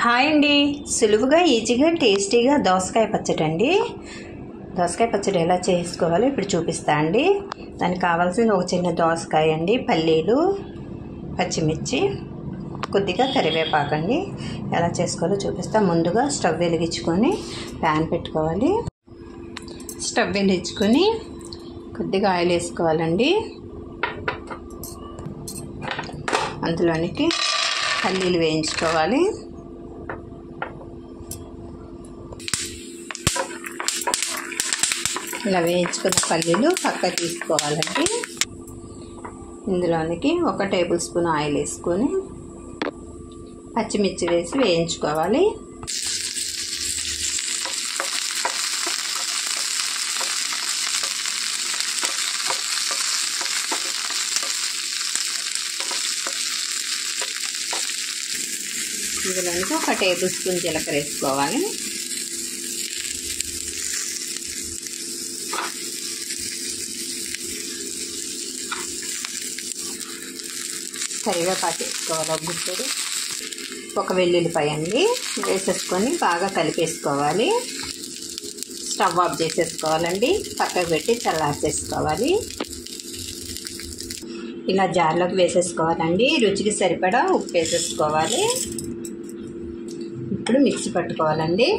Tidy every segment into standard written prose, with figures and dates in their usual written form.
Hi అండి, సులువుగా ఈజీగా టేస్టీగా దోసకాయ పచ్చడి అండి. దోసకాయ పచ్చడి ఎలా చేసుకోవాలో ఇప్పుడు చూపిస్తా అండి. దానికి కావాల్సింది ఒక చిన్న దోసకాయ అండి, పల్లీలు, పచ్చిమిర్చి, కొద్దిగా కరివేపాకు అండి. ఎలా చేసుకోవాలో చూపిస్తా. ముందుగా స్టవ్ వెలిగించుకొని ప్యాన్ పెట్టుకోవాలి. స్టవ్ వెలిగించుకొని కొద్దిగా ఆయిల్ వేసుకోవాలండి. అందులోనికి పల్లీలు వేయించుకోవాలి. ఇలా వేయించుకున్న పల్లీలు పక్క తీసుకోవాలండి. ఇందులోనికి 1 టేబుల్ స్పూన్ ఆయిల్ వేసుకొని పచ్చిమిర్చి వేసి వేయించుకోవాలి. ఇందులోనికి 1 టేబుల్ స్పూన్ జీలకర్ర వేసుకోవాలి. కరివేపాకు వేసుకోవాలి. గుడ్డు, 1 వెల్లుల్లిపాయ అండి వేసేసుకొని బాగా కలిపేసుకోవాలి. స్టవ్ ఆఫ్ చేసేసుకోవాలండి. పక్కకు పెట్టి చల్లార్చేసుకోవాలి. ఇలా జార్లోకి వేసేసుకోవాలండి. రుచికి సరిపడా ఉప్పు వేసేసుకోవాలి. ఇప్పుడు మిక్సీ పట్టుకోవాలండి.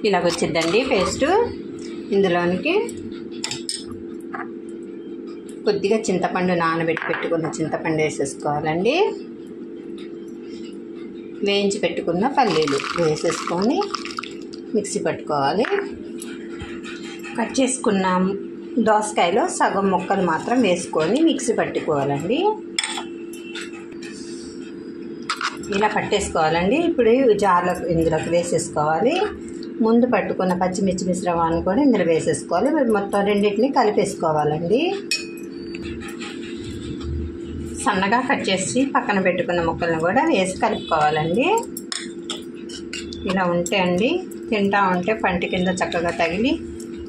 ఇలాగ వచ్చిందండి పేస్టు. ఇందులోనికి కొద్దిగా చింతపండు నానబెట్టి పెట్టుకున్న చింతపండు వేసేసుకోవాలండి. వేయించి పెట్టుకున్న పల్లీలు వేసేసుకొని మిక్సీ పట్టుకోవాలి. కట్ చేసుకున్న దోసకాయలో సగం ముక్కలు మాత్రం వేసుకొని మిక్సీ పట్టుకోవాలండి. ఇలా పట్టేసుకోవాలండి. ఇప్పుడు జార్లోకి ఇందులోకి వేసేసుకోవాలి. ముందు పట్టుకున్న పచ్చిమిర్చి మిశ్రమాన్ని కూడా ఇందులో వేసేసుకోవాలి. మొత్తం రెండింటిని కలిపేసుకోవాలండి. సన్నగా కట్ చేసి పక్కన పెట్టుకున్న ముక్కలను కూడా వేసి కలుపుకోవాలండి. ఇలా ఉంటే అండి తింటా ఉంటే పంటి కింద చక్కగా తగిలి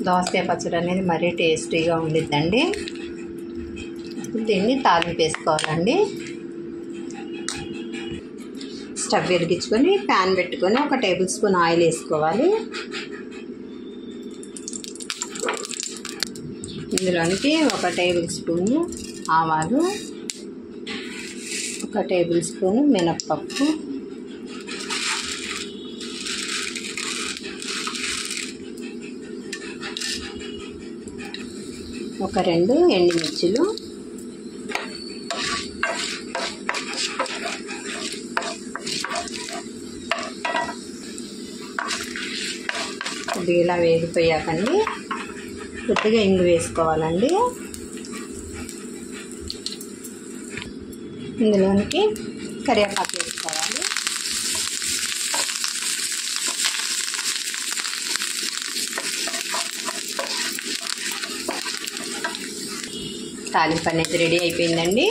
దోసకాయ పచ్చడి అనేది మరీ టేస్టీగా ఉండిద్దండి. దీన్ని తాలింపు వేసుకోవాలండి. స్టవ్ వెలిగించుకొని ప్యాన్ పెట్టుకొని 1 టేబుల్ స్పూన్ ఆయిల్ వేసుకోవాలి. ఇందులోనికి 1 టేబుల్ స్పూన్ ఆవాలు, 1 టేబుల్ స్పూన్ మినప్పప్పు, 2 ఎండుమిర్చిలు, కొద్దిగా ఇలా వేగిపోయాకండి కొద్దిగా ఇంగు వేసుకోవాలండి. ఇందులోనికి కరివేపాకు వేసుకోవాలి. తాలింపు అనేది రెడీ అయిపోయిందండి.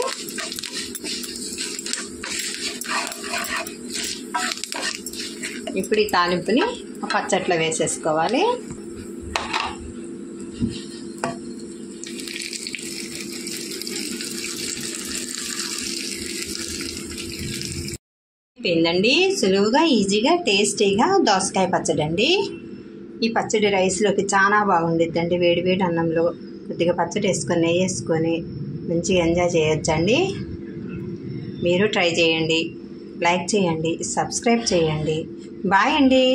ఇప్పుడు ఈ తాలింపుని పచ్చట్లో వేసేసుకోవాలి. అయిపోయిందండి. సులువుగా ఈజీగా టేస్టీగా దోసకాయ పచ్చడి అండి. ఈ పచ్చడి రైస్లోకి చాలా బాగుండిద్దండి. వేడి వేడి అన్నంలో కొద్దిగా పచ్చడి వేసుకొని నెయ్యి వేసుకొని మంచిగా ఎంజాయ్ చేయొచ్చండి. మీరు ట్రై చేయండి, లైక్ చేయండి, సబ్స్క్రైబ్ చేయండి. బాయ్ అండి.